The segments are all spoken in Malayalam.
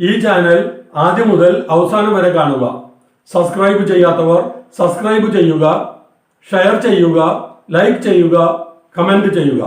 ഈ ചാനൽ ആദ്യം മുതൽ അവസാനം വരെ കാണുക. സബ്സ്ക്രൈബ് ചെയ്യാത്തവർ സബ്സ്ക്രൈബ് ചെയ്യുക, ഷെയർ ചെയ്യുക, ലൈക്ക് ചെയ്യുക, കമന്റ് ചെയ്യുക.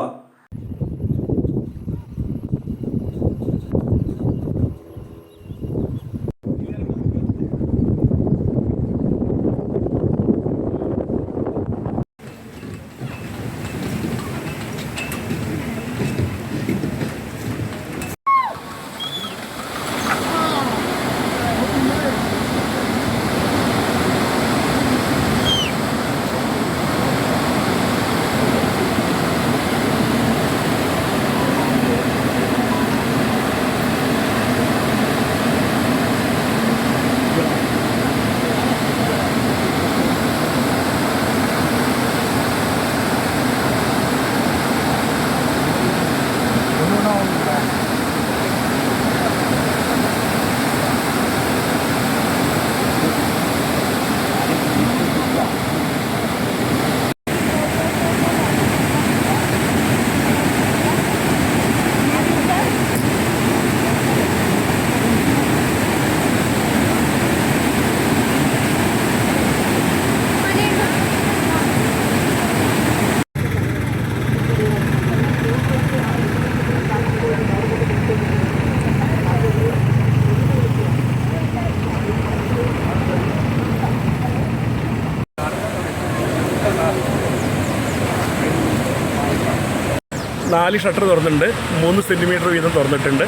നാല് ഷട്ടർ തുറന്നിട്ടുണ്ട്, 3 സെൻറ്റിമീറ്റർ വീതം തുറന്നിട്ടുണ്ട്.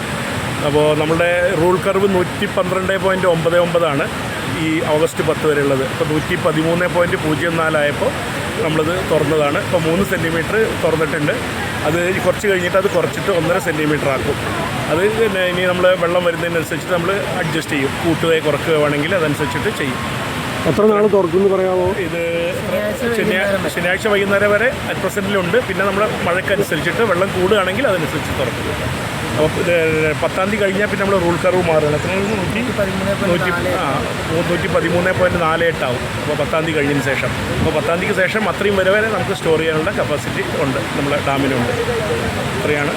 അപ്പോൾ നമ്മുടെ റൂൾ കർവ് 112.99 ഈ ഓഗസ്റ്റ് 10 വരെ ഉള്ളത്. ഇപ്പോൾ 113.04 ആയപ്പോൾ നമ്മളത് തുറന്നതാണ്. ഇപ്പോൾ 3 സെൻറ്റിമീറ്റർ തുറന്നിട്ടുണ്ട്. അത് കുറച്ച് കഴിഞ്ഞിട്ട് അത് കുറച്ചിട്ട് 1.5 സെൻറ്റിമീറ്റർ ആക്കും. അത് ഇനി നമ്മൾ വെള്ളം വരുന്നതിനനുസരിച്ചിട്ട് നമ്മൾ അഡ്ജസ്റ്റ് ചെയ്യും. കൂട്ടുകയോ കുറയ്ക്കുകയോ വേണമെങ്കിൽ അതനുസരിച്ചിട്ട് ചെയ്യും. എത്ര നാൾ തുറക്കുമെന്ന് പറയാമോ? ഇത് ശനിയാഴ്ച വൈകുന്നേരം വരെ അറ്റ് പ്രസൻറ്റിലുണ്ട്. പിന്നെ നമ്മൾ മഴയ്ക്കനുസരിച്ചിട്ട് വെള്ളം കൂടുകയാണെങ്കിൽ അതനുസരിച്ച് തുറക്കും. അപ്പോൾ 10-ാം തീയതി കഴിഞ്ഞാൽ പിന്നെ നമ്മൾ റൂൾ കർവ് മാറുകയാണ്. എത്ര 113.48 ആവും. അപ്പോൾ 10-ാം തീയതി കഴിഞ്ഞതിന് ശേഷം. അപ്പോൾ 10-ാം തീയതിക്ക് ശേഷം അത്രയും വരെ നമുക്ക് സ്റ്റോർ ചെയ്യാനുള്ള കപ്പാസിറ്റി ഉണ്ട്, നമ്മുടെ ഡാമിനുണ്ട്. അത്രയാണ്